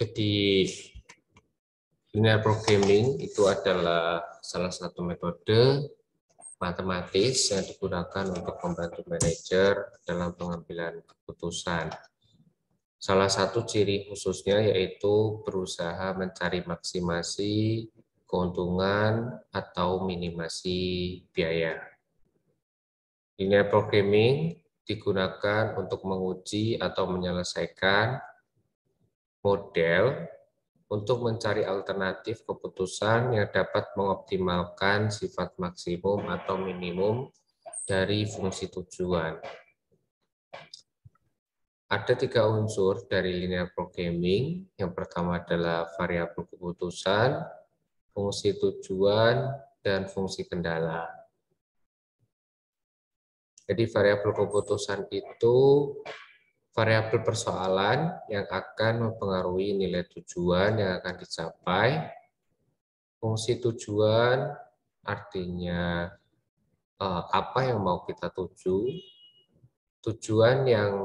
Jadi linear programming itu adalah salah satu metode matematis yang digunakan untuk membantu manajer dalam pengambilan keputusan. Salah satu ciri khususnya yaitu berusaha mencari maksimasi keuntungan atau minimasi biaya. Linear programming digunakan untuk menguji atau menyelesaikan model untuk mencari alternatif keputusan yang dapat mengoptimalkan sifat maksimum atau minimum dari fungsi tujuan. Ada 3 unsur dari linear programming. Yang pertama adalah variabel keputusan, fungsi tujuan, dan fungsi kendala. Jadi variabel keputusan itu variabel persoalan yang akan mempengaruhi nilai tujuan yang akan dicapai. Fungsi tujuan artinya apa yang mau kita tuju, tujuan yang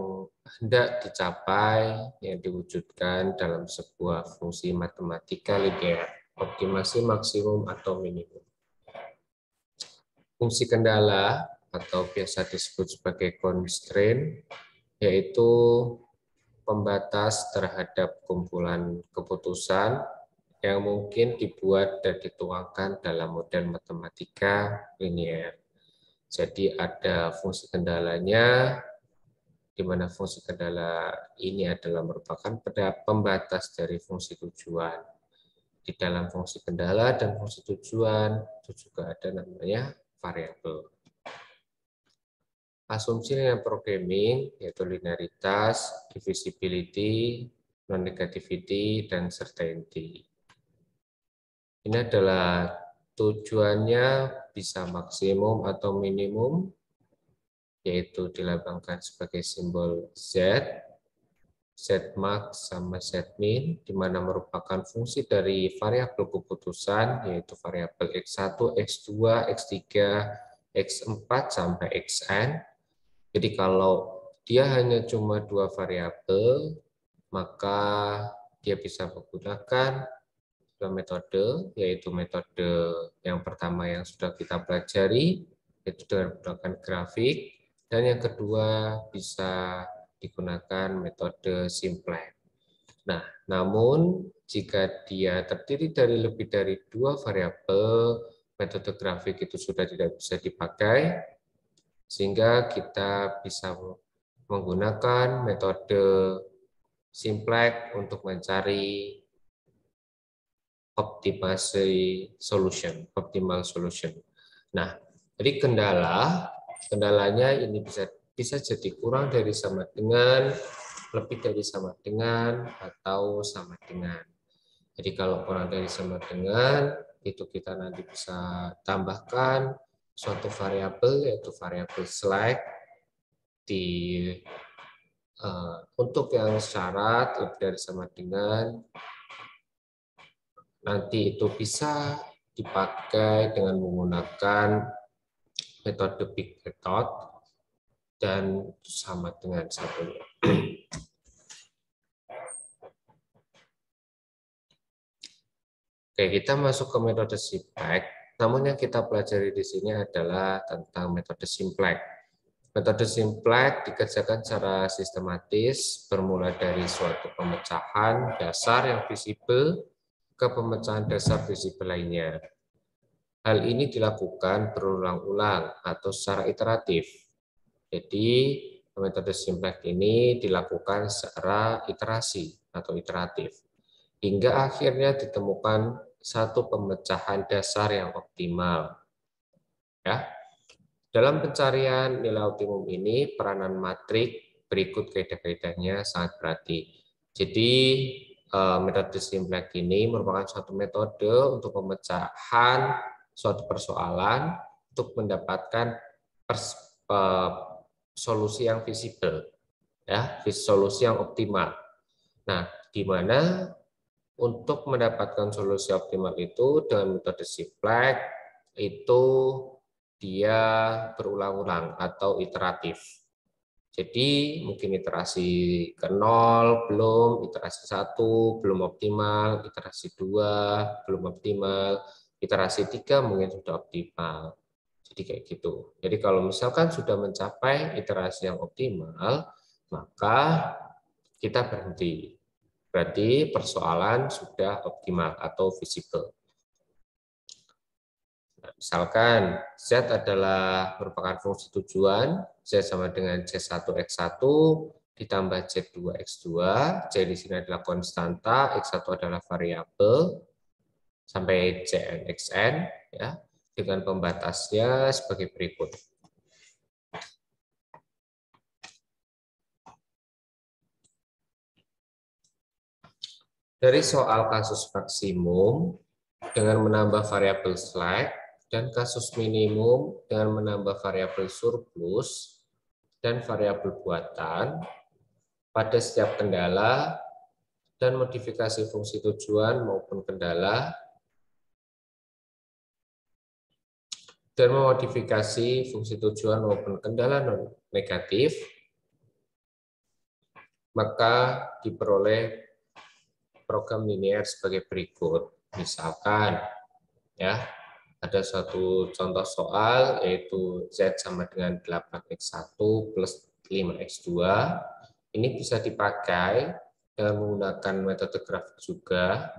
hendak dicapai, yang diwujudkan dalam sebuah fungsi matematika linear, optimasi maksimum atau minimum. Fungsi kendala atau biasa disebut sebagai constraint, yaitu pembatas terhadap kumpulan keputusan yang mungkin dibuat dan dituangkan dalam model matematika linear. Jadi ada fungsi kendalanya, di mana fungsi kendala ini adalah merupakan pembatas dari fungsi tujuan. Di dalam fungsi kendala dan fungsi tujuan itu juga ada namanya variabel. Asumsi linear programming yaitu linearitas, divisibility, non-negativity, dan certainty. Ini adalah tujuannya bisa maksimum atau minimum, yaitu dilambangkan sebagai simbol Z, Zmax sama Zmin, di mana merupakan fungsi dari variabel keputusan, yaitu variabel X1, X2, X3, X4, sampai Xn. Jadi kalau dia hanya cuma 2 variabel, maka dia bisa menggunakan metode, yaitu metode yang pertama yang sudah kita pelajari, yaitu dengan menggunakan grafik, dan yang kedua bisa digunakan metode simplex. Nah, namun jika dia terdiri dari lebih dari 2 variabel, metode grafik itu sudah tidak bisa dipakai, sehingga kita bisa menggunakan metode simplex untuk mencari optimal solution. Nah, jadi kendalanya ini bisa jadi kurang dari sama dengan, lebih dari sama dengan, atau sama dengan. Jadi kalau kurang dari sama dengan, itu kita nanti bisa tambahkan suatu variabel, yaitu variabel slack untuk yang syarat lebih dari sama dengan, nanti itu bisa dipakai dengan menggunakan metode big method dan sama dengan satunya. Oke, kita masuk ke metode simplex. Namun yang kita pelajari di sini adalah tentang metode simplex. Metode simplex dikerjakan secara sistematis, bermula dari suatu pemecahan dasar yang visibel ke pemecahan dasar visibel lainnya. Hal ini dilakukan berulang-ulang atau secara iteratif. Jadi, metode simplex ini dilakukan secara iterasi atau iteratif, hingga akhirnya ditemukan satu pemecahan dasar yang optimal. Ya. Dalam pencarian nilai optimum ini, peranan matrik berikut kaidah-kaidahnya sangat berarti. Jadi, metode simplex ini merupakan suatu metode untuk pemecahan suatu persoalan untuk mendapatkan solusi yang visibel, ya, solusi yang optimal. Nah, di mana untuk mendapatkan solusi optimal itu dengan metode simplex itu dia berulang-ulang atau iteratif. Jadi mungkin iterasi ke 0 belum, iterasi 1 belum optimal, iterasi 2 belum optimal, iterasi 3 mungkin sudah optimal. Jadi kayak gitu. Jadi kalau misalkan sudah mencapai iterasi yang optimal, maka kita berhenti. Berarti persoalan sudah optimal atau visible. Misalkan Z adalah merupakan fungsi tujuan, Z sama dengan C1X1 ditambah Z2X2, C di sini adalah konstanta, X1 adalah variabel, sampai Cn, Xn, ya, dengan pembatasnya sebagai berikut. Dari soal kasus maksimum, dengan menambah variabel slack, dan kasus minimum dengan menambah variabel surplus dan variabel buatan pada setiap kendala dan modifikasi fungsi tujuan maupun kendala dan memodifikasi fungsi tujuan maupun kendala non negatif, maka diperoleh program linear sebagai berikut. Misalkan ya, ada suatu contoh soal yaitu Z sama dengan 8X1 plus 5X2. Ini bisa dipakai dengan menggunakan metode grafik juga.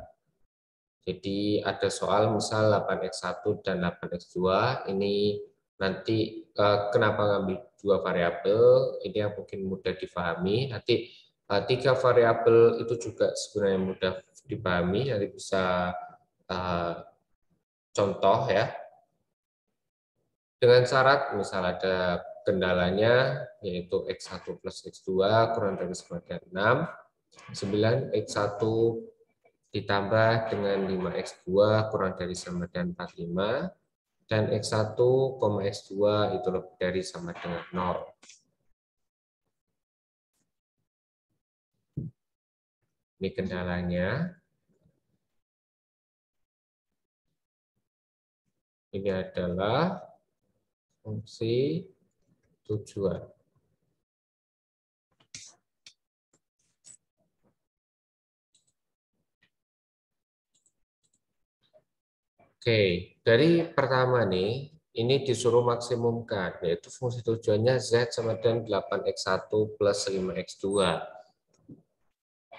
Jadi ada soal misal 8X1 dan 8X2. Ini nanti kenapa ngambil dua variabel, ini yang mungkin mudah difahami. Nanti tiga variabel itu juga sebenarnya mudah dipahami. Nanti bisa contoh ya. Dengan syarat misal ada kendalanya yaitu X1 plus X2 kurang dari sama dengan 6, 9X1 ditambah dengan 5X2 kurang dari sama dengan 45, dan X1, X2 itu lebih dari sama dengan 0. Ini kendalanya. Ini adalah fungsi tujuan. Oke, dari pertama nih, ini disuruh maksimumkan, yaitu fungsi tujuannya Z sama dengan 8X1 plus 5X2.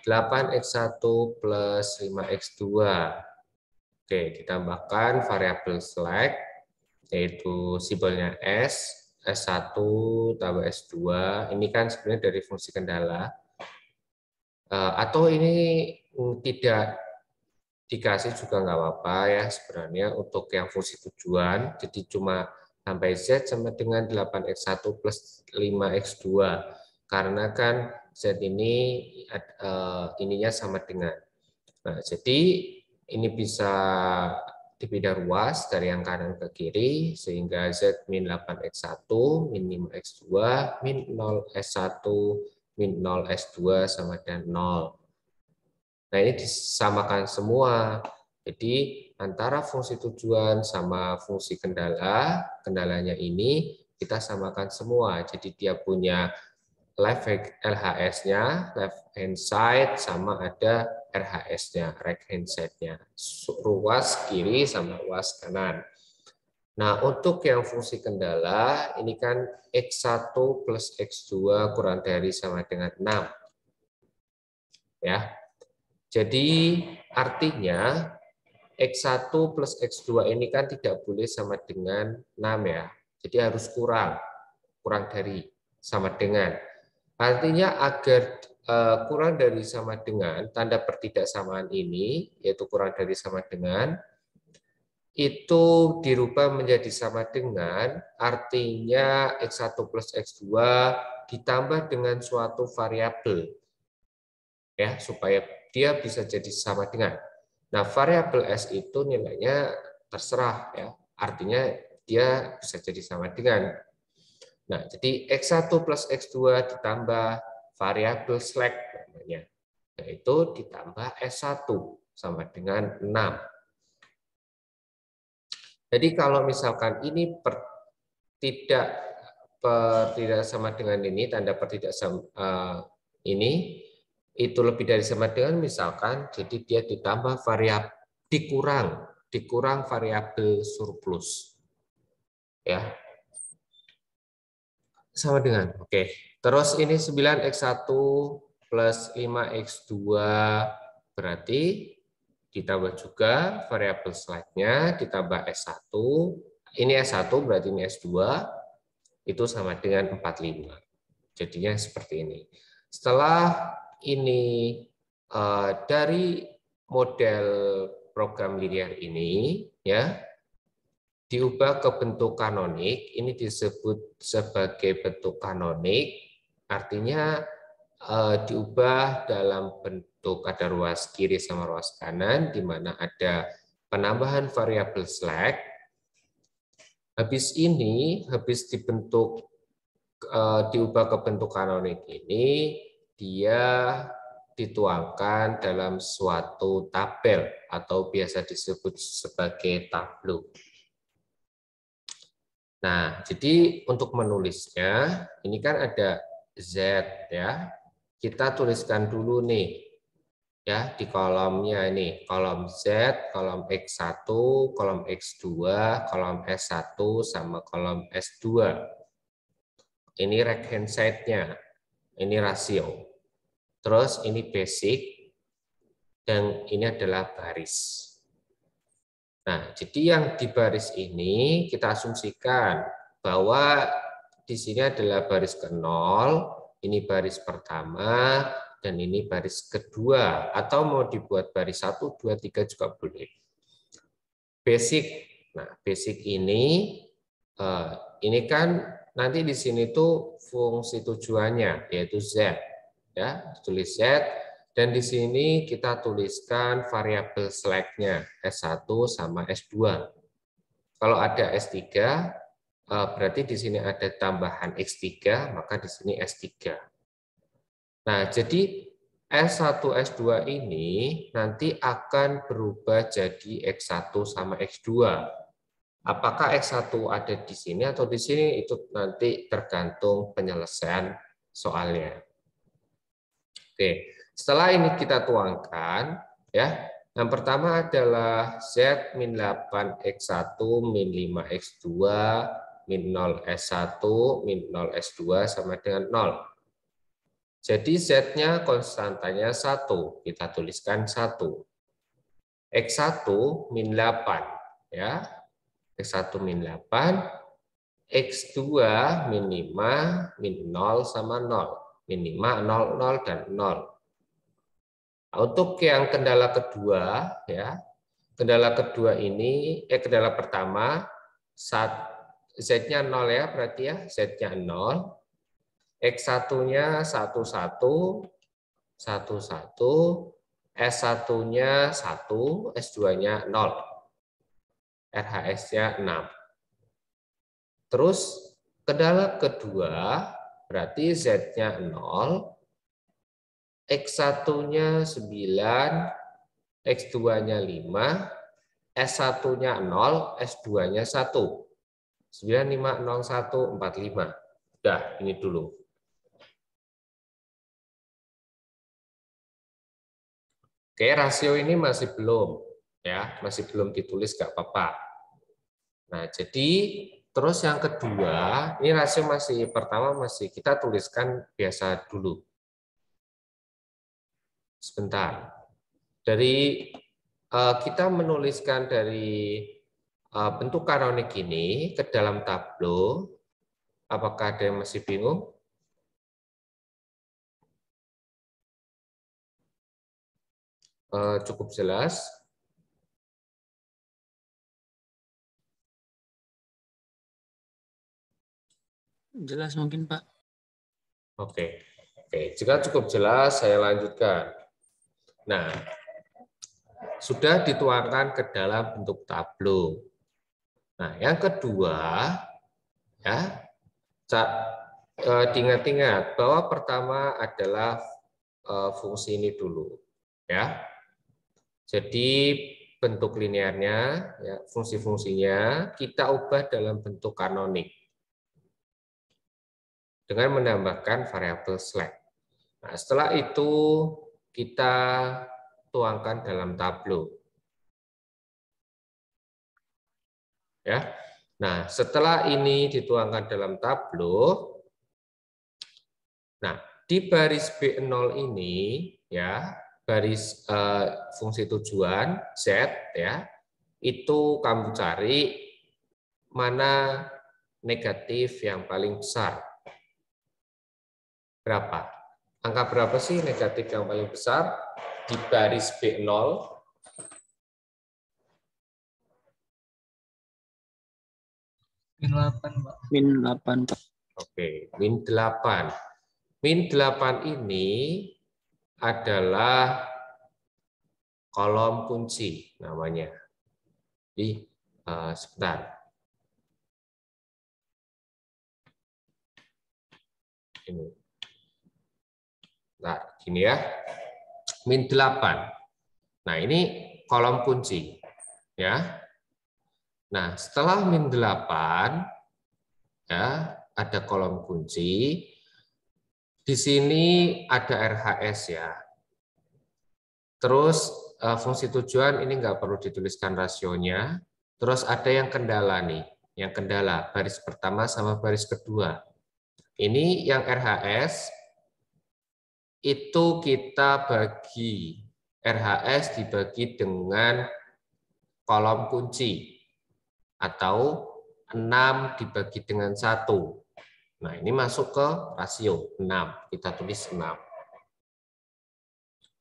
8X1 plus 5X2. Oke, ditambahkan variabel slack, yaitu simbolnya S, S1 tambah S2. Ini kan sebenarnya dari fungsi kendala. Atau ini tidak dikasih juga nggak apa-apa ya sebenarnya untuk yang fungsi tujuan. Jadi cuma sampai Z sama dengan 8X1 plus 5X2. Karena kan Z ini ininya sama dengan. Nah, jadi ini bisa dipindah ruas dari yang kanan ke kiri sehingga Z min 8X1 min 5X2 min 0S1 min 0S2 sama dengan 0. Nah, ini disamakan semua. Jadi antara fungsi tujuan sama fungsi kendala, kendalanya ini kita samakan semua. Jadi dia punya left LHS-nya, left hand side, sama ada RHS-nya, right hand side-nya. Ruas kiri sama ruas kanan. Nah, untuk yang fungsi kendala, ini kan X1 plus X2 kurang dari sama dengan 6. Ya, jadi artinya X1 plus X2 ini kan tidak boleh sama dengan 6 ya. Jadi harus kurang dari sama dengan. Artinya agar kurang dari sama dengan, tanda pertidaksamaan ini, yaitu kurang dari sama dengan, itu dirubah menjadi sama dengan, artinya X1 plus X2 ditambah dengan suatu variabel. Ya, supaya dia bisa jadi sama dengan. Nah, variabel S itu nilainya terserah ya. Artinya dia bisa jadi sama dengan. Nah, jadi X1 plus X2 ditambah variabel slack namanya. Yaitu ditambah S1 sama dengan 6. Jadi kalau misalkan ini tidak tidak sama dengan ini, tanda tidak sama ini itu lebih dari sama dengan, misalkan jadi dia ditambah variabel dikurang variabel surplus, ya sama dengan. Oke, terus ini 9x1 plus 5x2 berarti ditambah juga variabel slide-nya ditambah S1, ini S1 berarti ini S2 itu sama dengan 45. Jadinya seperti ini. Setelah ini dari model program linear ini ya diubah ke bentuk kanonik, ini disebut sebagai bentuk kanonik, artinya diubah dalam bentuk ada ruas kiri sama ruas kanan, di mana ada penambahan variabel slack. Habis ini, habis dibentuk diubah ke bentuk kanonik ini, dia dituangkan dalam suatu tabel atau biasa disebut sebagai tableau. Nah, jadi untuk menulisnya, ini kan ada Z ya. Kita tuliskan dulu nih ya di kolomnya ini, kolom Z, kolom X1, kolom X2, kolom S1 sama kolom S2. Ini right hand side-nya. Ini rasio. Terus ini basic dan ini adalah baris. Nah, jadi yang di baris ini kita asumsikan bahwa di sini adalah baris ke-0, ini baris pertama, dan ini baris kedua. Atau mau dibuat baris 1, 2, 3 juga boleh. Basic. Nah, basic ini kan nanti di sini tuh fungsi tujuannya, yaitu Z. Ya, tulis Z. Dan di sini kita tuliskan variabel slack-nya S1 sama S2. Kalau ada S3, berarti di sini ada tambahan X3, maka di sini S3. Nah, jadi S1, S2 ini nanti akan berubah jadi X1 sama X2. Apakah X1 ada di sini atau di sini, itu nanti tergantung penyelesaian soalnya. Oke. Setelah ini kita tuangkan, ya. Yang pertama adalah Z min 8X1 min 5X2 min 0S1 min 0S2 sama dengan 0. Jadi Z-nya konstantanya 1. Kita tuliskan 1. X1 min 8. Ya. X1 min 8. X2 min 5 min 0 sama 0. Min 5, 0, 0, dan 0. Untuk yang kendala kedua, ya, kendala kedua ini, kendala pertama, Z-nya 0 ya, berarti ya, Z-nya 0, X1-nya 1, 1, 1, 1, S1-nya 1, S2-nya 0, RHS-nya 6. Terus, kendala kedua, berarti Z-nya 0, X1-nya 9, X2-nya 5, S1-nya 0, S2-nya 1. 9, 5, 0, 1, 4, 5. Udah, ini dulu. Oke, rasio ini masih belum. Ya, masih belum ditulis, nggak apa-apa. Nah, jadi terus yang kedua, ini rasio masih pertama masih kita tuliskan biasa dulu. Sebentar. Dari kita menuliskan dari bentuk kanonik ini ke dalam tableau, apakah ada yang masih bingung? Cukup jelas? Jelas mungkin, Pak. Oke. Oke, jika cukup jelas, saya lanjutkan. Nah, sudah dituangkan ke dalam bentuk tableau. Nah, yang kedua, ya, diingat-ingat bahwa pertama adalah fungsi ini dulu, ya. Jadi bentuk linearnya, ya, fungsi-fungsinya kita ubah dalam bentuk kanonik. dengan menambahkan variabel slack. Nah, setelah itu kita tuangkan dalam tableau. Ya. Nah, setelah ini dituangkan dalam tableau, nah, di baris B0 ini ya, baris fungsi tujuan Z ya, itu kamu cari mana negatif yang paling besar. Berapa? Angka berapa sih negatif yang paling besar di baris B0? Min 8, Pak. Min 8, Pak. Oke, min 8. Min 8 ini adalah kolom kunci namanya. Jadi, sebentar. Ini. Nah, gini ya. Min 8. Nah, ini kolom kunci. Ya. Nah, setelah min 8, ya, ada kolom kunci. Di sini ada RHS ya. Terus fungsi tujuan ini nggak perlu dituliskan rasionya. Terus ada yang kendala nih. Yang kendala, baris pertama sama baris kedua. Ini yang RHS, itu kita bagi. RHS dibagi dengan kolom kunci. Atau 6 dibagi dengan 1. Nah, ini masuk ke rasio 6. Kita tulis 6.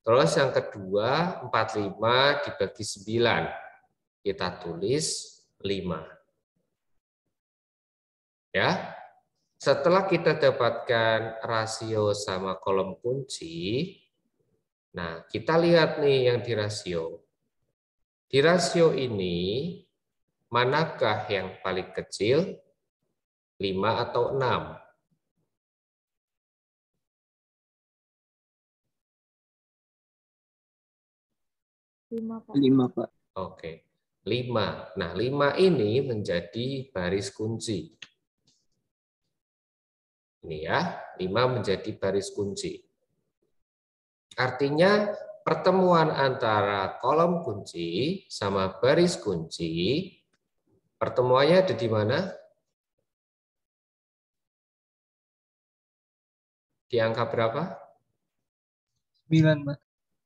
Terus yang kedua, 45 dibagi 9. Kita tulis 5. Ya. Setelah kita dapatkan rasio sama kolom kunci, nah, kita lihat nih yang di rasio. Di rasio ini, manakah yang paling kecil? 5 atau 6? 5, Pak. 5, Pak. Oke, 5. Nah, 5 ini menjadi baris kunci. Ini ya, 5 menjadi baris kunci. Artinya pertemuan antara kolom kunci sama baris kunci, pertemuannya ada di mana? Di angka berapa? 9, Pak.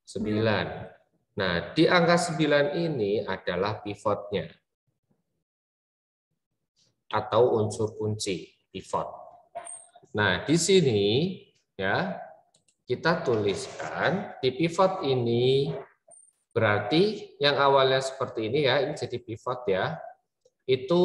9. Nah, di angka 9 ini adalah pivotnya. Atau unsur kunci, pivot. Nah, di sini ya kita tuliskan di pivot ini berarti yang awalnya seperti ini ya, ini jadi pivot ya. Itu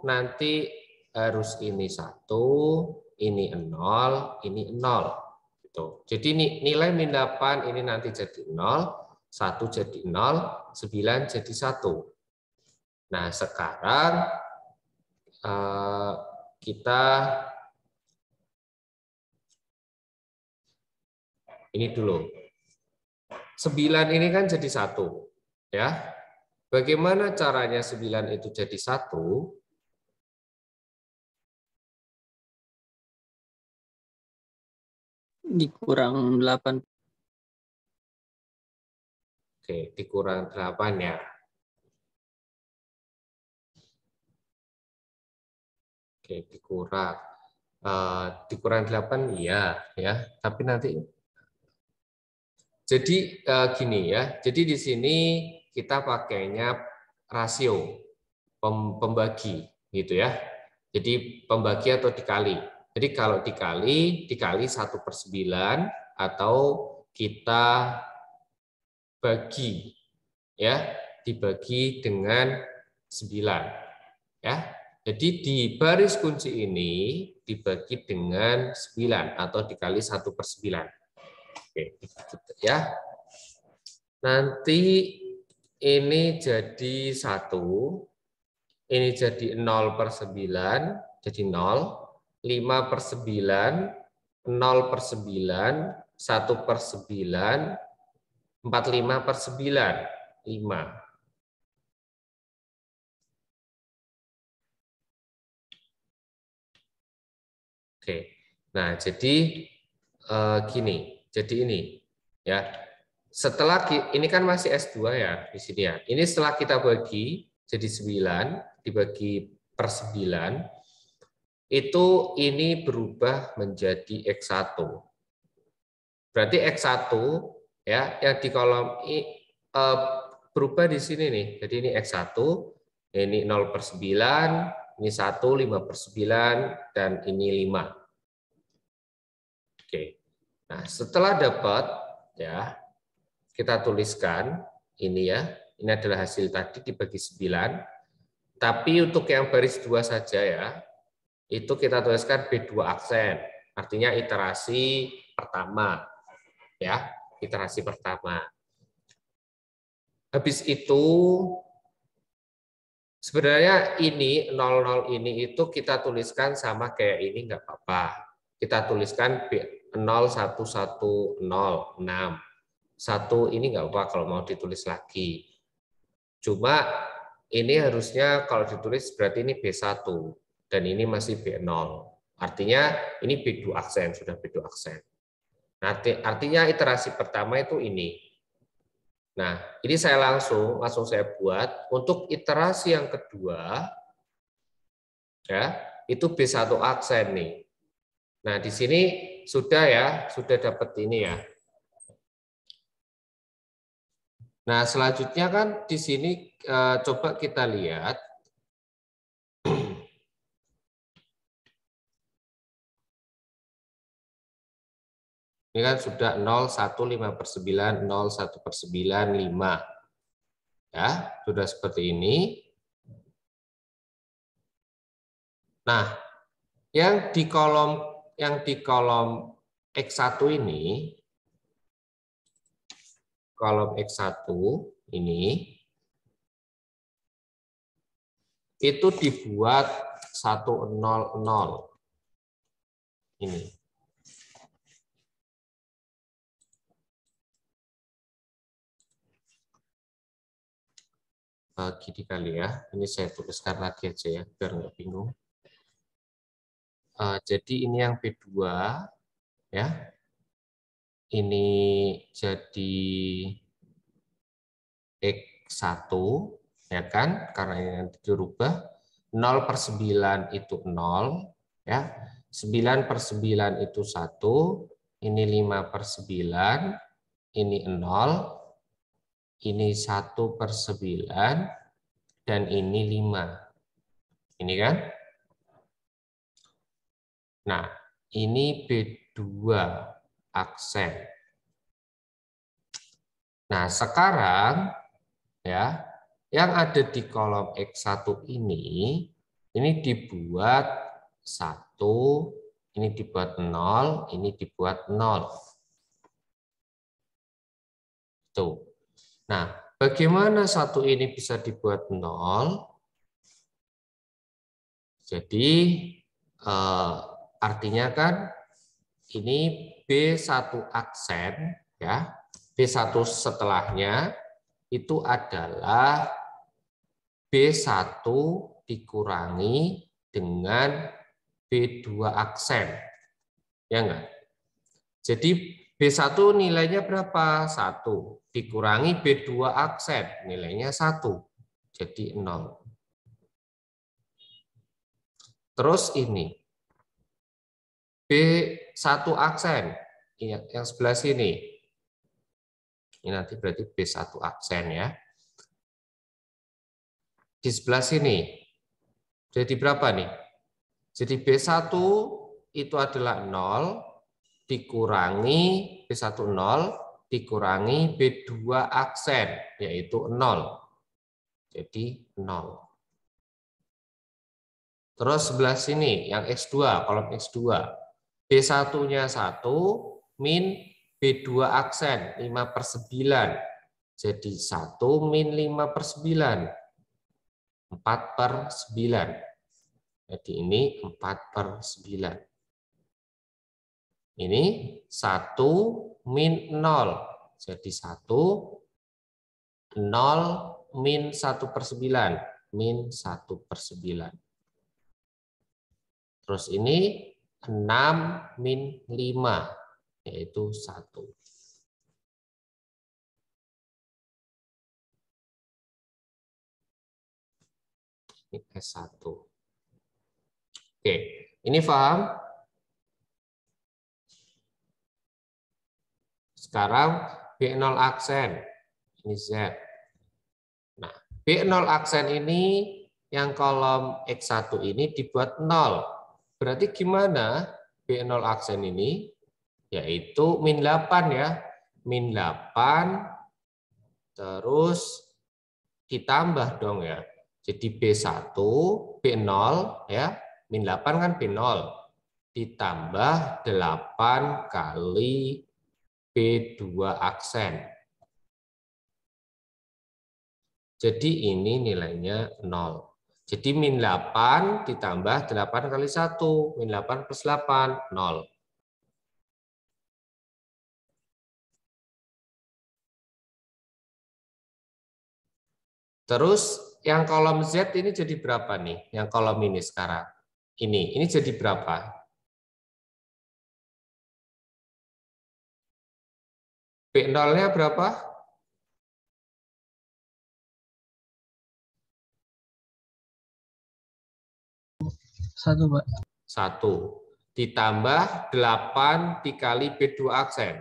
nanti harus ini 1, ini 0, ini 0 gitu. Jadi nilai min 8 ini nanti jadi 0, 1 jadi 0, 9 jadi 1. Nah, sekarang kita ini dulu. 9 ini kan jadi 1. Ya. Bagaimana caranya 9 itu jadi 1? Dikurang 8. Oke, dikurang 8 ya. Oke, dikurang 8 iya ya, tapi nanti jadi gini ya. Jadi di sini kita pakainya rasio pembagi gitu ya. Jadi pembagi atau dikali. Jadi kalau dikali 1/9 atau kita bagi ya, dibagi dengan 9 ya. Jadi di baris kunci ini dibagi dengan 9 atau dikali 1/9. Oke, ya. Nanti ini jadi 1, ini jadi 0/9, jadi 0, 5/9, 0/9, 1/9, 45/9, 5. Oke, Nah, jadi gini. Jadi ini ya. Setelah ini kan masih S2 ya di sini ya. Ini setelah kita bagi jadi 9 dibagi per 9 itu ini berubah menjadi X1. Berarti X1 ya yang di kolom berubah di sini nih. Jadi ini X1, ini 0/9, ini 1, 5/9 dan ini 5. Oke. Nah, setelah dapat ya kita tuliskan ini ya. Ini adalah hasil tadi dibagi 9. Tapi untuk yang baris 2 saja ya. Itu kita tuliskan B2 aksen. Artinya iterasi pertama. Ya, iterasi pertama. Habis itu sebenarnya ini 00 ini itu kita tuliskan sama kayak ini nggak apa-apa. Kita tuliskan B01106. 1 ini nggak apa kalau mau ditulis lagi. Cuma ini harusnya kalau ditulis berarti ini B1 dan ini masih B0. Artinya ini B2 aksen, sudah B2 aksen. Artinya iterasi pertama itu ini. Nah, ini saya langsung saya buat untuk iterasi yang kedua ya, itu B1 aksen nih. Nah, di sini sudah ya, sudah dapat ini ya. Nah, selanjutnya kan di sini coba kita lihat. Ini kan sudah 0,1/5/9, 0,1/9, 5. Ya, sudah seperti ini. Nah, yang di kolom X1 ini, kolom X1 ini itu dibuat 100 ini. Gini kali ya, ini saya tuliskan lagi aja ya biar nggak bingung. Jadi ini yang B2 ya, ini jadi X1 ya kan, karena ini nanti dirubah 0/9 itu 0 ya, 9/9 itu 1, ini 5/9, ini 0, ini 1/9 dan ini 5. Ini kan? Nah, ini B2 aksen. Nah, sekarang ya, yang ada di kolom X1 ini dibuat 1, ini dibuat 0, ini dibuat 0. Tuh. Nah, bagaimana 1 ini bisa dibuat 0? Jadi artinya kan ini B1 aksen ya. B1 setelahnya itu adalah B1 dikurangi dengan B2 aksen. Ya enggak? Jadi B1 nilainya berapa? 1. Dikurangi B2 aksen, nilainya 1. Jadi 0. Terus ini. B1 aksen. Yang sebelah sini. Ini nanti berarti B1 aksen ya. Di sebelah sini. Jadi berapa nih? Jadi B1 itu adalah 0 dikurangi B1 0 dikurangi B2 aksen yaitu 0. Jadi 0. Terus sebelah sini yang X2, kolom X2. B1-nya 1 min B2 aksen 5/9. Jadi 1 min 5/9. 4/9. Jadi ini 4/9. Ini 1 min 0. Jadi 1, 0 min 1/9. Min 1/9. Terus ini 6 min 5, yaitu 1. Ini S1. Oke, ini paham? Sekarang B0 aksen, ini Z. Nah, B0 aksen ini yang kolom X1 ini dibuat 0. Berarti gimana B0 aksen ini? Yaitu min 8 ya. Min 8 terus ditambah dong ya. Jadi B1, B0 ya. Min 8 kan B0. Ditambah 8 kali B2 aksen. Jadi ini nilainya 0. Jadi min 8 ditambah 8 kali 1. Min 8 plus 8, 0. Terus yang kolom Z ini jadi berapa nih? Yang kolom ini sekarang. Ini jadi berapa? B0-nya berapa? 1, Pak. 1. Ditambah 8 dikali B2 aksen.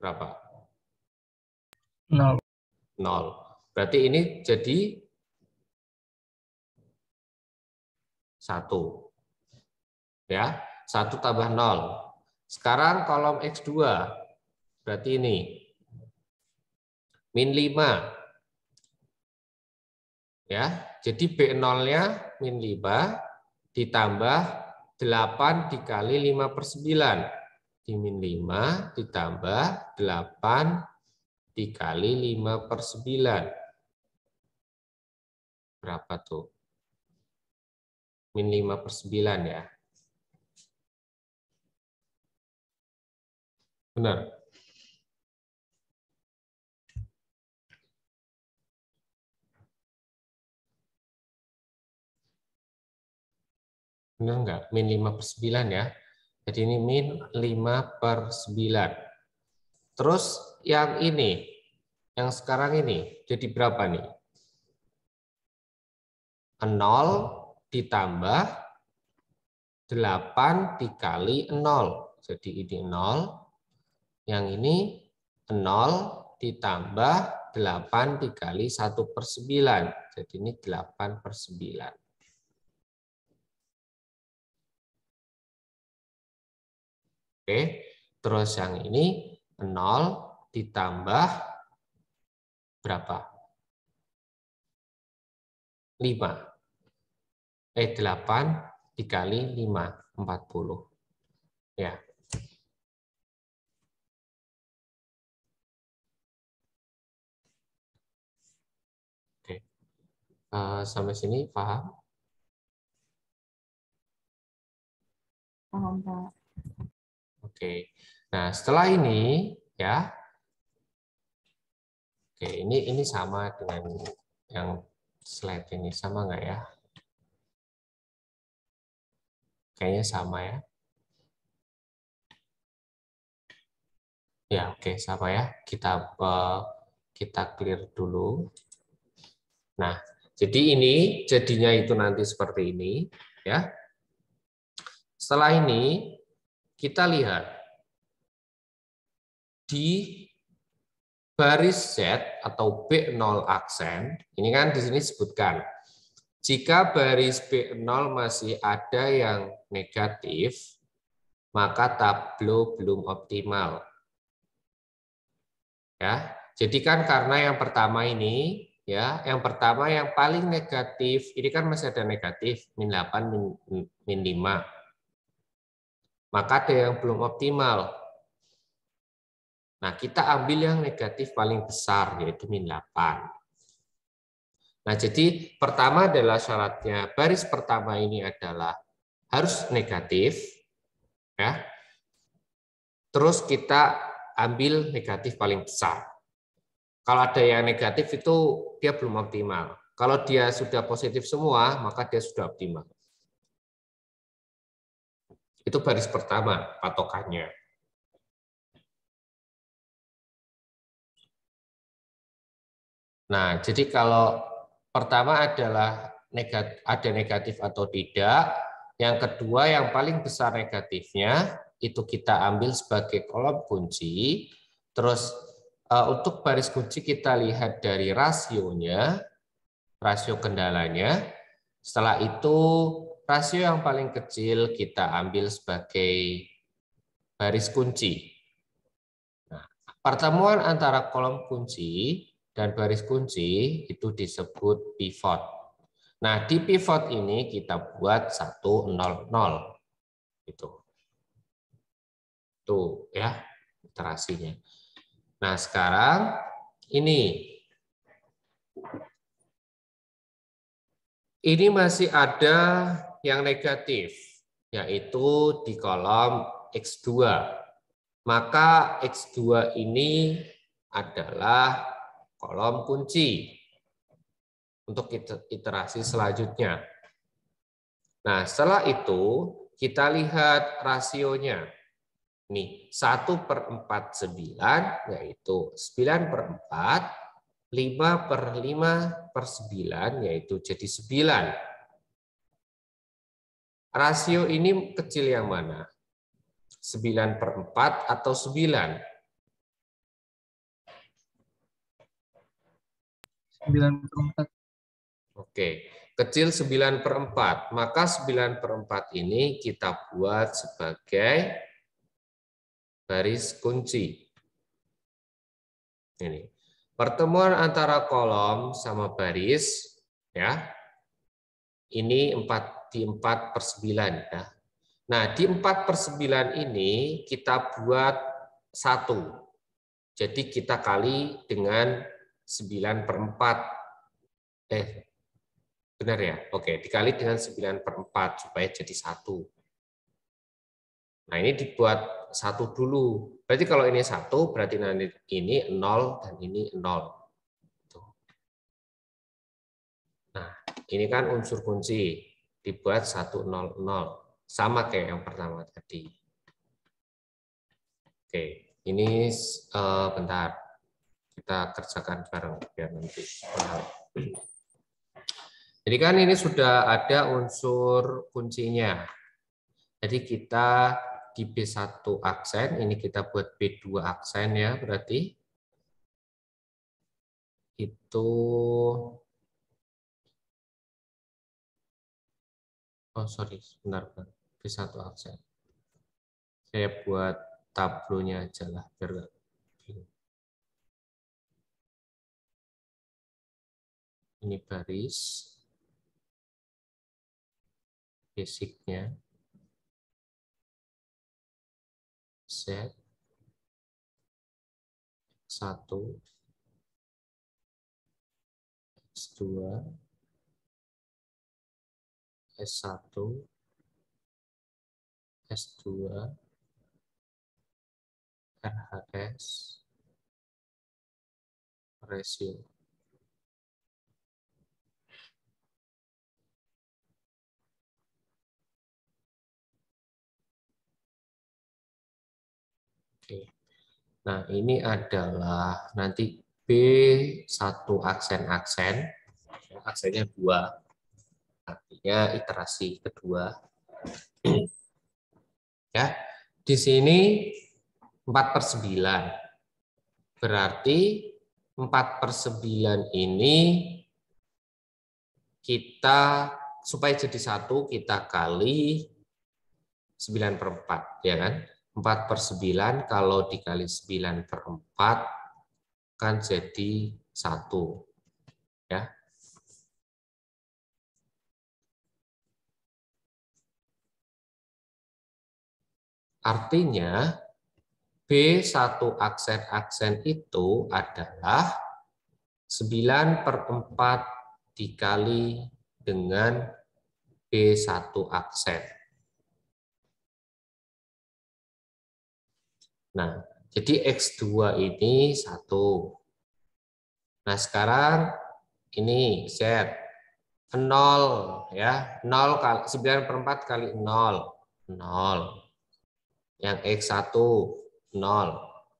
Berapa? 0. 0. Berarti ini jadi 1. Ya, 1 tambah 0. Sekarang kolom X2. Berarti ini. Min 5. Ya, jadi B0-nya min 5 ditambah 8 dikali 5/9. Di min 5 ditambah 8 dikali 5/9. Berapa tuh? Min 5/9 ya. Benar? Benar enggak? Min 5/9 ya. Jadi ini min 5/9. Terus yang ini, yang sekarang ini, jadi berapa nih? 0 ditambah 8 dikali 0. Jadi ini 0. Yang ini 0 ditambah 8 dikali 1/9. Jadi ini 8/9. Oke, terus yang ini 0 ditambah berapa? 5. 8 dikali 5, 40. Ya. Oke. Sampai sini paham? Paham, Pak. Oke. Nah, setelah ini ya. Oke, ini sama dengan yang slide ini, sama nggak ya? Kayaknya sama ya. Ya, oke, sama ya. Kita clear dulu. Nah, jadi ini jadinya itu nanti seperti ini ya. Setelah ini kita lihat di baris Z atau B0 aksen, ini kan di sini disebutkan jika baris B0 masih ada yang negatif, maka tablo belum optimal. Ya, jadi kan karena yang pertama ini ya, yang pertama yang paling negatif, ini kan masih ada negatif min 8 min 5. Maka ada yang belum optimal. Nah, kita ambil yang negatif paling besar yaitu min 8. Nah, jadi pertama adalah syaratnya baris pertama ini adalah harus negatif ya. Terus kita ambil negatif paling besar. Kalau ada yang negatif itu dia belum optimal. Kalau dia sudah positif semua, maka dia sudah optimal. Itu baris pertama patokannya. Nah, jadi kalau pertama adalah ada negatif atau tidak. Yang kedua, yang paling besar negatifnya, itu kita ambil sebagai kolom kunci. Terus untuk baris kunci kita lihat dari rasionya, rasio kendalanya. Setelah itu, rasio yang paling kecil kita ambil sebagai baris kunci. Nah, pertemuan antara kolom kunci dan baris kunci itu disebut pivot. Nah, di pivot ini kita buat 1, 0, 0. Tuh ya, iterasinya. Nah, sekarang ini masih ada yang negatif, yaitu di kolom X2. Maka X2 ini adalah kolom kunci untuk iterasi selanjutnya. Nah, setelah itu kita lihat rasionya. Nih, 1/4/9, yaitu 9/4, 5/5/9, yaitu jadi 9. Rasio ini kecil yang mana? 9/4 atau 9? 9/4. Oke, kecil 9/4. Maka 9/4 ini kita buat sebagai baris kunci. Ini pertemuan antara kolom sama baris, ya. Ini 4/9 ya. Nah, di 4/9 ini kita buat 1. Jadi kita kali dengan 9/4. Benar ya? Oke, dikali dengan 9/4 supaya jadi 1. Nah, ini dibuat 1 dulu. Berarti kalau ini 1, berarti nanti ini 0 dan ini 0. Nah, ini kan unsur kunci. Dibuat 1, 0, 0. Sama kayak yang pertama tadi. Oke, ini bentar. Kita kerjakan bareng biar nanti. Jadi kan ini sudah ada unsur kuncinya. Jadi kita di B1 aksen, ini kita buat B2 aksen ya, berarti itu, oh sorry, sebentar, B1 aksen. Saya buat tablonya aja lah, biar nggak bingung. Ini baris, basicnya, Z, 1, S2, S1, S2, RHS, ratio. Oke. Nah, ini adalah nanti B1 aksen-aksen, aksennya 2, artinya iterasi kedua. Ya, di sini 4/9. Berarti 4/9 ini kita supaya jadi 1 kita kali 9/4, ya kan? 4/9 kalau dikali 9/4 kan jadi 1. Ya. Artinya B1 aksen-aksen itu adalah 9/4 dikali dengan B1 aksen. Nah, jadi X2 ini 1. Nah, sekarang ini Z 0 ya, 9/4 kali 0. 0. Yang X1, 0.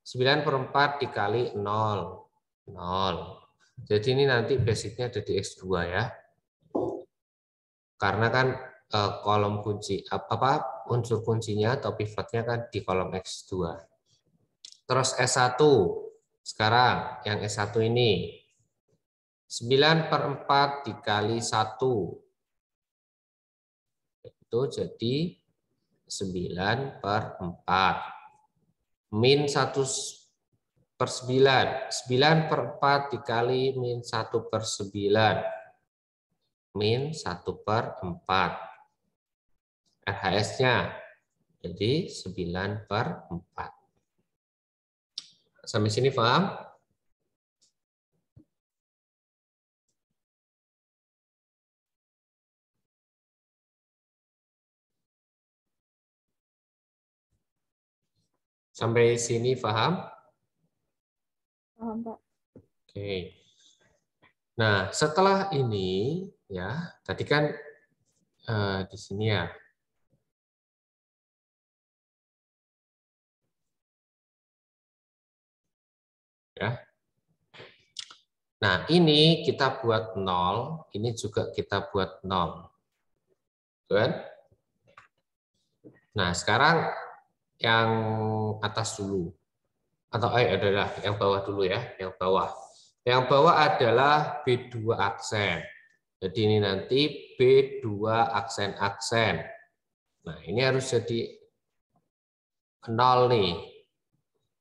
9/4 dikali 0. 0. Jadi ini nanti basicnya ada di X2 ya. Karena kan kolom kunci unsur kuncinya atau pivotnya kan di kolom X2. Terus S1. Sekarang yang S1 ini 9/4 dikali 1. Itu jadi 9/4. Min 1/9. 9/4 dikali min 1/9. Min 1/4. RHS-nya jadi 9/4. Sampai sini paham? Sampai sini paham? Paham, Pak. Oke. Nah, setelah ini ya, tadi kan di sini ya. Ya. Nah, ini kita buat 0, ini juga kita buat 0. Kan? Nah, sekarang yang atas dulu. Atau adalah yang bawah dulu ya, yang bawah. Yang bawah adalah B2 aksen. Jadi ini nanti B2 aksen-aksen. Nah, ini harus jadi 0 nih.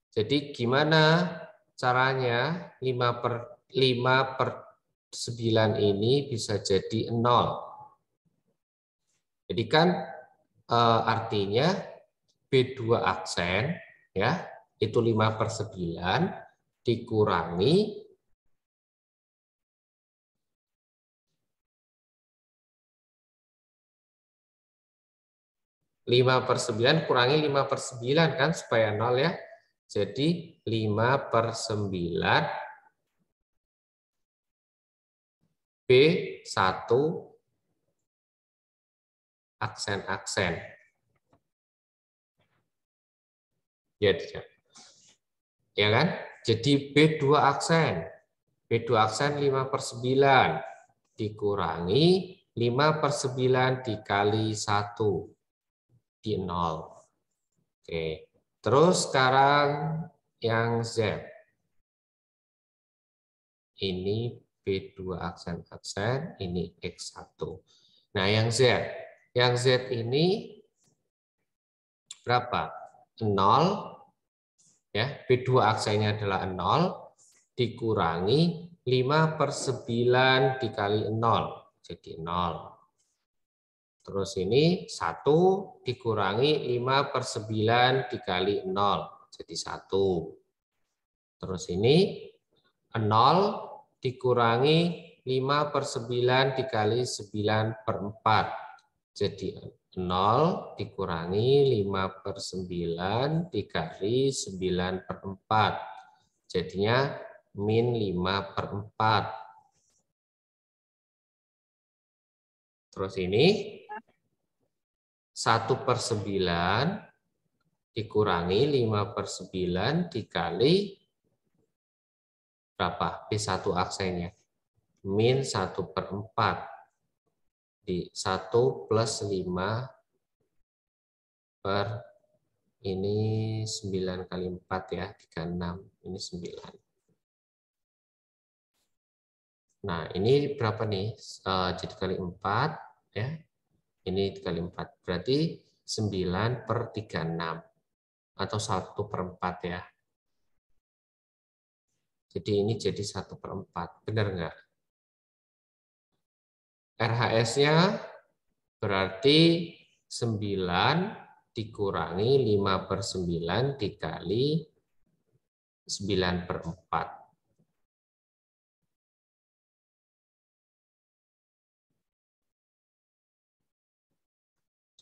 Jadi gimana caranya 5/9 ini bisa jadi 0? Jadi kan artinya B2 aksen ya itu 5/9 dikurangi 5/9 kurangi 5/9 kan supaya 0 ya. Jadi 5/9 B1 aksen-aksen. Ya, ya kan? Jadi B2 aksen. B2 aksen 5/9 dikurangi 5/9 dikali 1 di 0. Oke. Terus sekarang yang Z. Ini B2 aksen-aksen, ini X1. Nah, yang Z. Yang Z ini berapa? 0. Ya, B2 aksennya adalah 0 dikurangi 5/9 dikali 0. Jadi 0. Terus ini 1 dikurangi 5/9 dikali 0. Jadi 1. Terus ini 0 dikurangi 5/9 dikali 9/4. Jadi 0 dikurangi 5/9 dikali 9/4. Jadinya min 5/4. Terus ini 1/9 dikurangi 5/9 dikali berapa? B1 aksennya. Min 1/4. Di 1 plus 5 per ini 9 kali 4 ya, 36. Ini 9. Nah, ini berapa nih? Jadi kali 4 ya. Ini dikali 4. Berarti 9/36 atau 1/4 ya. Jadi ini jadi 1/4. Benar nggak? RHS-nya berarti 9 dikurangi 5/9 dikali 9/4.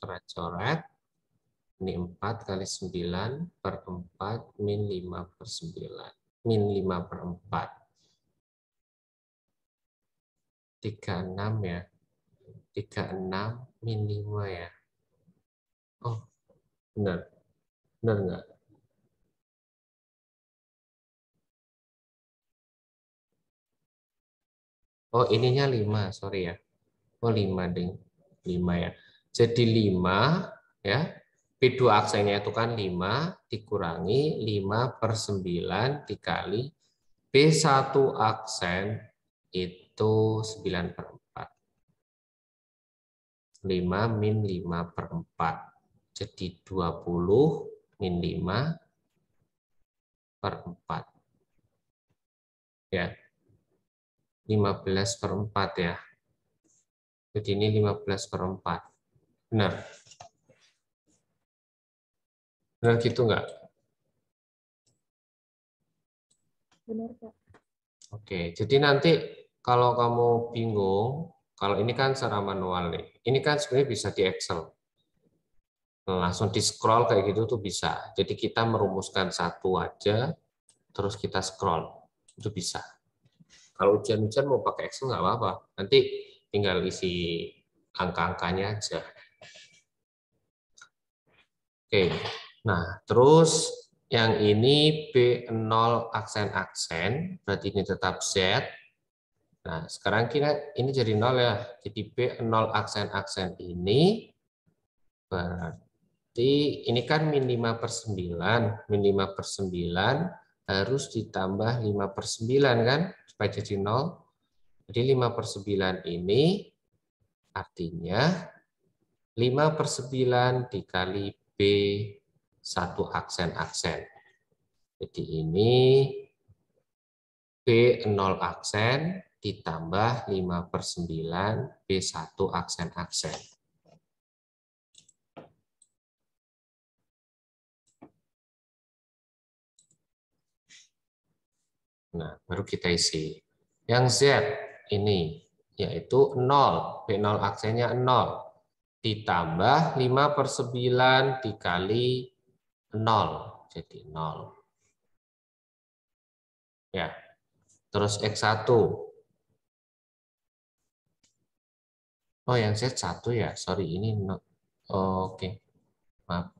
Coret-coret. Ini 4 kali 9/4 min 5/9. Min 5/4. 36 ya. 36 min 5 ya. Oh, Benar. Benar nggak? Oh, ininya 5, sorry ya. Oh, 5, ding. 5 ya. Jadi 5 ya. P2 aksennya itu kan 5 dikurangi 5/9 dikali P1 aksen itu 9/4. 5 min 5/4. Jadi 20 min 5/4. Ya. 15/4 ya. Jadi ini 15/4. Benar. Benar gitu nggak? Benar, Pak. Oke, jadi nanti kalau kamu bingung, kalau ini kan secara manual nih. Ini kan sebenarnya bisa di Excel. Langsung di scroll kayak gitu tuh bisa. Jadi kita merumuskan satu aja, terus kita scroll. Itu bisa. Kalau ujian-ujian mau pakai Excel nggak apa-apa. Nanti tinggal isi angka-angkanya aja. Oke, nah terus yang ini B0 aksen-aksen, berarti ini tetap Z. Nah sekarang kita ini jadi 0 ya, jadi B0 aksen-aksen ini berarti ini kan min 5/9, min 5/9 harus ditambah 5/9 kan, supaya jadi 0. Jadi 5/9 ini artinya 5/9 dikali B1 aksen-aksen. Jadi ini B0 aksen ditambah 5/9 B1 aksen-aksen. Nah, baru kita isi. Yang Z ini yaitu 0, B0 aksennya 0 ditambah 5/9 dikali 0, jadi 0. Ya. Terus X1. Oh, yang Z 1 ya. Sorry, ini oke. Maaf.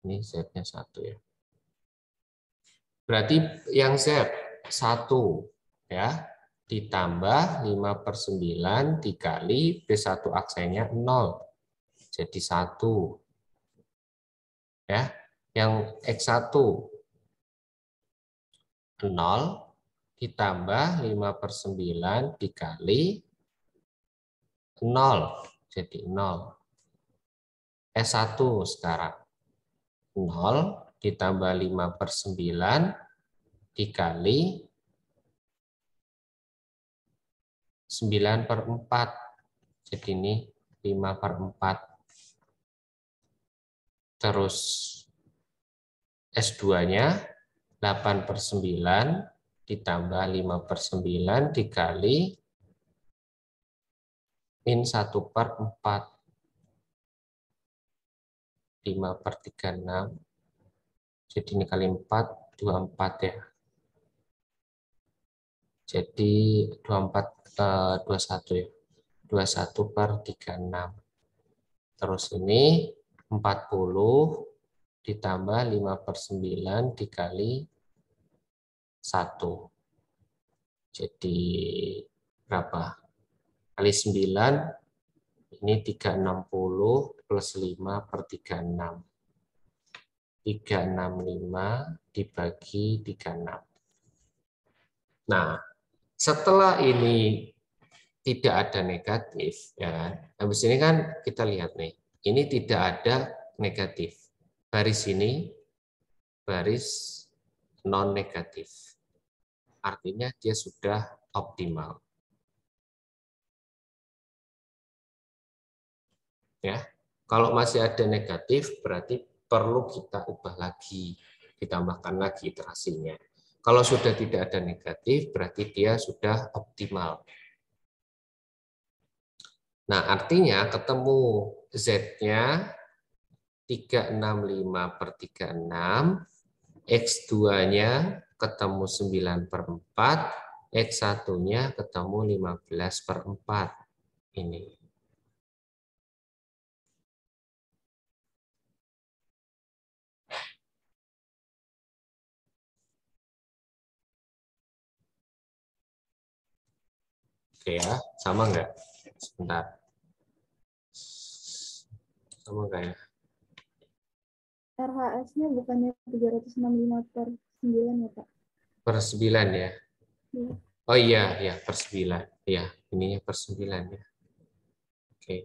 Ini Z-nya 1 ya. Berarti yang Z 1 ya ditambah 5/9 dikali B1 aksennya 0. Jadi 1. Ya. Yang X1 0 ditambah 5/9 dikali 0. Jadi 0. S1 sekarang 0 ditambah 5/9 dikali 9/4. Jadi ini 5/4. Terus S2-nya 8/9 ditambah 5/9 dikali min 1/4. 5/36. Jadi ini kali 4, 24 ya. Jadi 24, 21 ya. 21/36. Terus ini 40 ditambah 5/9 dikali 1. Jadi berapa? Kali 9, ini 360 plus 5/36. 365 dibagi 36. Nah, setelah ini tidak ada negatif, ya kan? Habis ini kan kita lihat nih, ini tidak ada negatif. Baris ini baris non negatif. Artinya dia sudah optimal. Ya. Kalau masih ada negatif berarti perlu kita ubah lagi, ditambahkan lagi iterasinya. Kalau sudah tidak ada negatif berarti dia sudah optimal. Nah, artinya ketemu Z-nya 365/36, X2-nya ketemu 9/4, X1-nya ketemu 15/4. Ini. Oke ya, sama nggak? Sebentar. Sama nggak ya? RHS-nya bukannya 365 per 9 ya, Pak? Per 9 ya. Iya. Oh iya, ya per 9. Iya, ininya per 9 ya. Oke.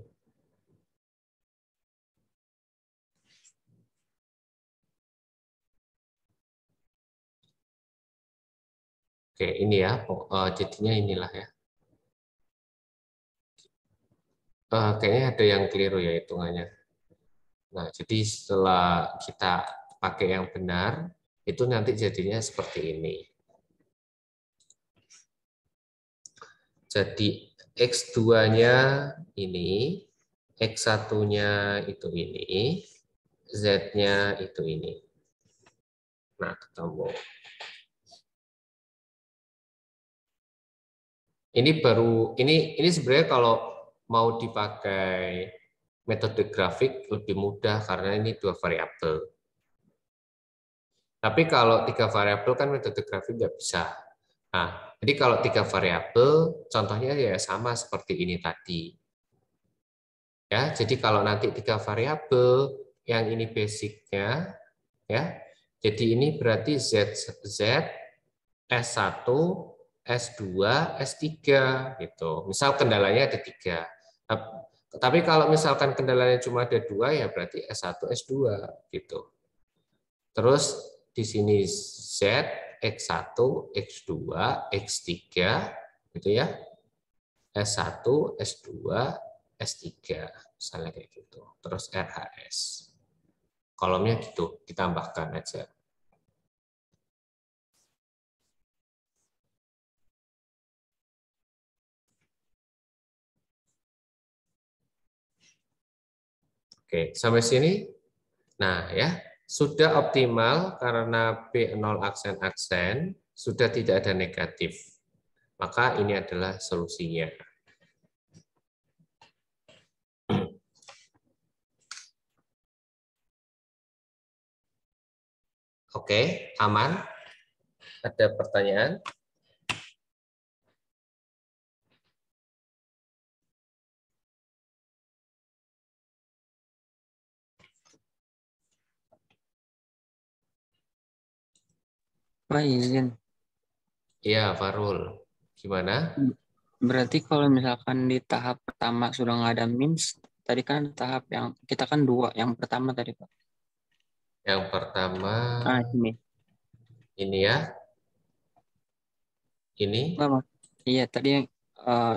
Oke, ini ya. Jadinya inilah ya. Kayaknya ada yang keliru ya hitungannya. Nah, jadi setelah kita pakai yang benar, itu nanti jadinya seperti ini. Jadi X2-nya ini, X1-nya itu ini, Z-nya itu ini. Nah, ketemu. Ini sebenarnya kalau mau dipakai metode grafik lebih mudah karena ini 2 variabel. Tapi kalau 3 variabel kan metode grafik nggak bisa. Nah, jadi kalau 3 variabel, contohnya ya sama seperti ini tadi. Ya, jadi kalau nanti 3 variabel, yang ini basicnya, ya. Jadi ini berarti Z, S1, S2, S3 gitu. Misal kendalanya ada 3. Tapi kalau misalkan kendalanya cuma ada 2 ya berarti S1, S2 gitu. Terus di sini Z, X1, X2, X3 gitu ya. S1, S2, S3 misalnya kayak gitu. Terus RHS. Kolomnya gitu, ditambahkan aja. Oke, sampai sini. Nah, ya, sudah optimal karena B0 aksen-aksen, sudah tidak ada negatif. Maka ini adalah solusinya. Oke, aman? Ada pertanyaan? Pak izin. Iya, Farul. Gimana? Berarti kalau misalkan di tahap pertama sudah nggak ada means, tadi kan ada tahap yang kita kan dua. Yang pertama tadi Pak. Yang pertama, Ini. ini ya. Ini. Nggak, Mas. Iya, eh,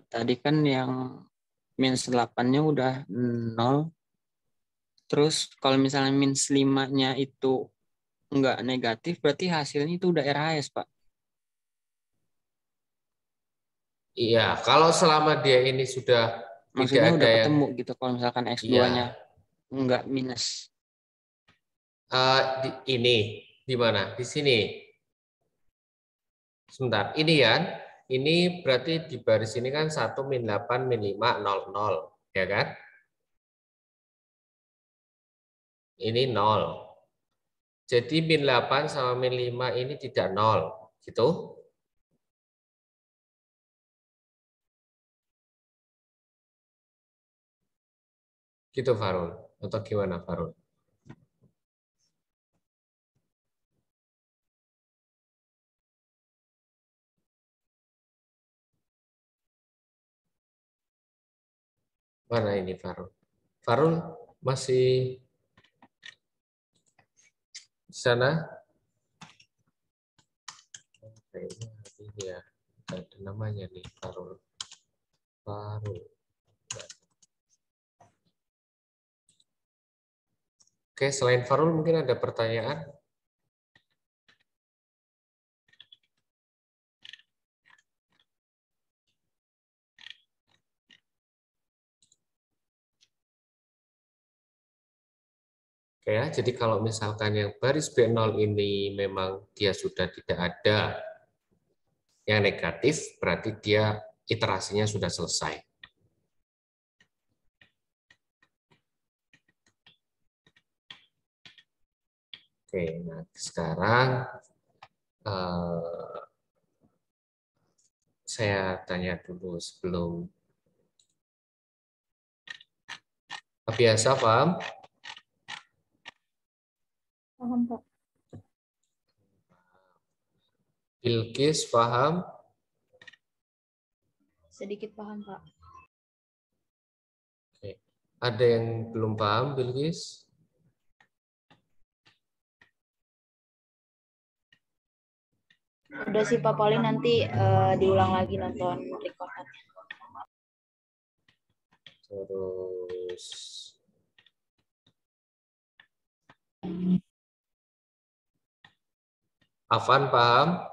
tadi kan yang minus 8-nya udah 0. Terus kalau misalnya minus 5-nya itu nggak negatif, berarti hasilnya itu udah RHS, Pak. Iya, kalau selama dia ini sudah tidak Maksudnya ada udah yang, ketemu gitu kalau misalkan X2-nya iya, nggak minus. ini di mana? Di sini. Sebentar, ini ya. Ini berarti di baris ini kan 1, min 8, min 5, 0, 0. Ya kan? Ini 0. Jadi min 8 sama min 5 ini tidak 0. Gitu? Gitu, Farul. Atau gimana, Farul? Mana ini, Farul? Farul masih di sana? Kayaknya ini ya. Ada namanya nih, Farul. Farul. Oke, selain Farul mungkin ada pertanyaan? Oke ya, jadi kalau misalkan yang baris B0 ini memang dia sudah tidak ada yang negatif, berarti dia iterasinya sudah selesai. Oke, nah sekarang saya tanya dulu sebelum. Biasa paham? Paham, Pak. Bilqis paham? Sedikit paham, Pak. Oke. Ada yang belum paham, Bilqis? Udah sih, Pak. Paling nanti diulang lagi nonton recordnya. Terus Afan paham?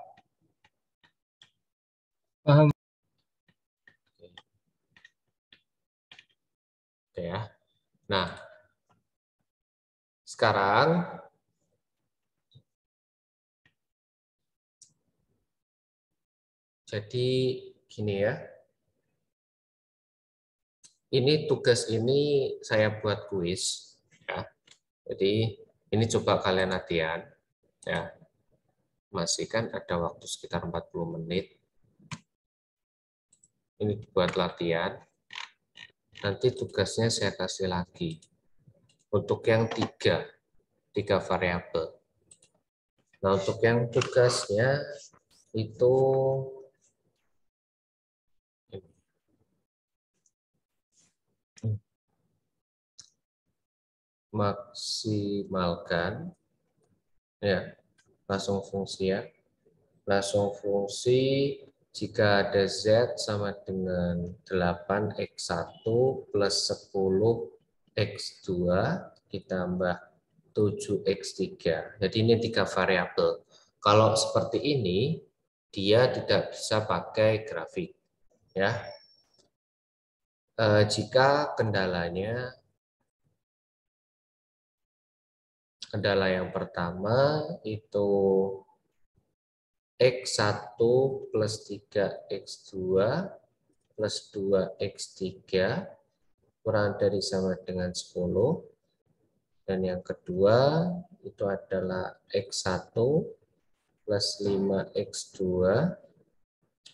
Paham. Oke ya. Nah, sekarang jadi gini ya. Ini tugas ini saya buat kuis ya. Jadi ini coba kalian latihan ya. Masih kan ada waktu sekitar 40 menit. Ini buat latihan. Nanti tugasnya saya kasih lagi. Untuk yang tiga variabel. Nah, untuk yang tugasnya itu maksimalkan ya, langsung fungsi ya. Langsung fungsi jika ada Z sama dengan 8x1 plus 10x2 ditambah 7x3. Jadi ini 3 variabel. Kalau seperti ini, dia tidak bisa pakai grafik. Ya. Jika kendala yang pertama itu X1 plus 3X2 plus 2X3 kurang dari sama dengan 10. Dan yang kedua itu adalah X1 plus 5X2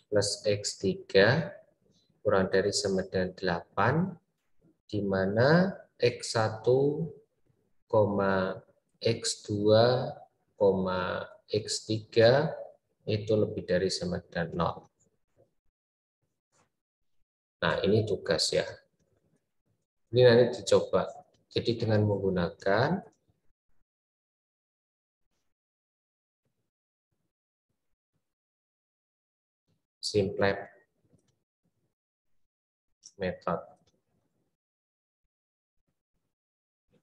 plus X3 kurang dari sama dengan 8, di mana X1, X2, X3 itu lebih dari sama dengan 0. Nah, ini tugas ya. Ini nanti dicoba. Jadi dengan menggunakan simplex method.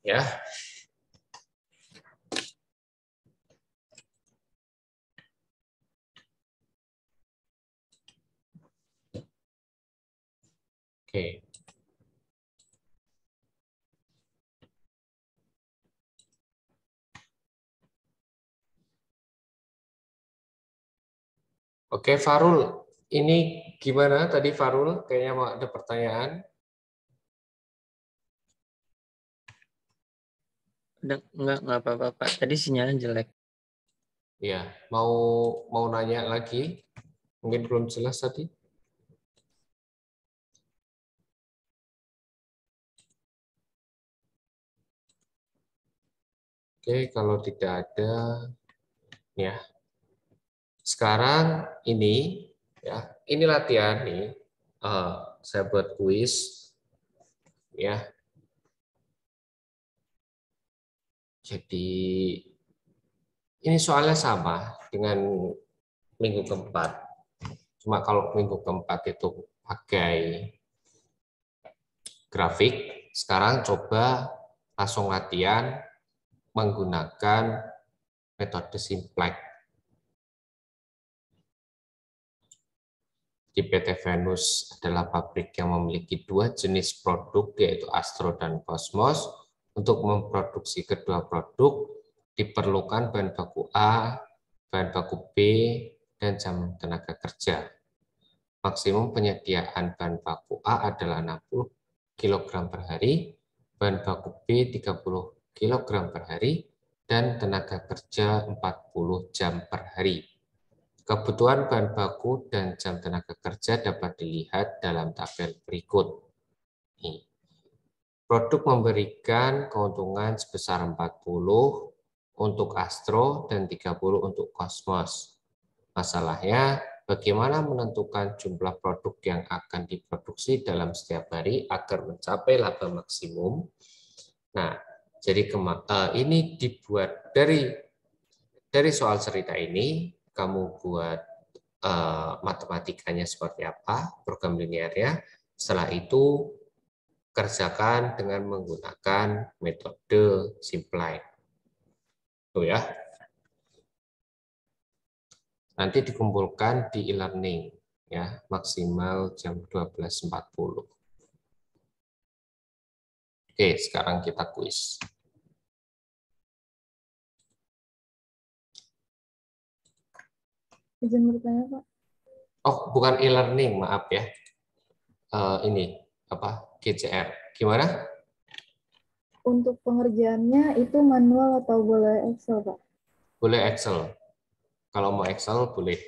Ya. Oke. Oke, Farul. Ini gimana tadi Farul? Kayaknya mau ada pertanyaan. Enggak apa-apa, Pak. Tadi sinyalnya jelek. Ya, mau nanya lagi? Mungkin belum jelas tadi. Oke, kalau tidak ada, ya. Sekarang ini, ya, ini latihan nih. Saya buat kuis, ya. Jadi ini soalnya sama dengan minggu keempat. Cuma kalau minggu keempat itu pakai grafik, sekarang coba langsung latihan menggunakan metode simplex. Di PT Venus adalah pabrik yang memiliki 2 jenis produk, yaitu Astro dan Cosmos. Untuk memproduksi kedua produk, diperlukan bahan baku A, bahan baku B, dan jam tenaga kerja. Maksimum penyediaan bahan baku A adalah 60 kg per hari, bahan baku B 30 kg per hari, dan tenaga kerja 40 jam per hari. Kebutuhan bahan baku dan jam tenaga kerja dapat dilihat dalam tabel berikut. Nih. Produk memberikan keuntungan sebesar 40 untuk Astro dan 30 untuk Cosmos. Masalahnya, bagaimana menentukan jumlah produk yang akan diproduksi dalam setiap hari agar mencapai laba maksimum? Nah, jadi ini dibuat dari soal cerita ini, kamu buat matematikanya seperti apa, program linearnya. Setelah itu, kerjakan dengan menggunakan metode simplify. Tuh ya. Nanti dikumpulkan di e-learning ya, maksimal jam 12.40. Oke, sekarang kita kuis. Izin bertanya, Pak. Oh, bukan e-learning, maaf ya. Ini apa? GCR. Gimana? Untuk pengerjaannya itu manual atau boleh Excel, Pak? Boleh Excel. Kalau mau Excel boleh.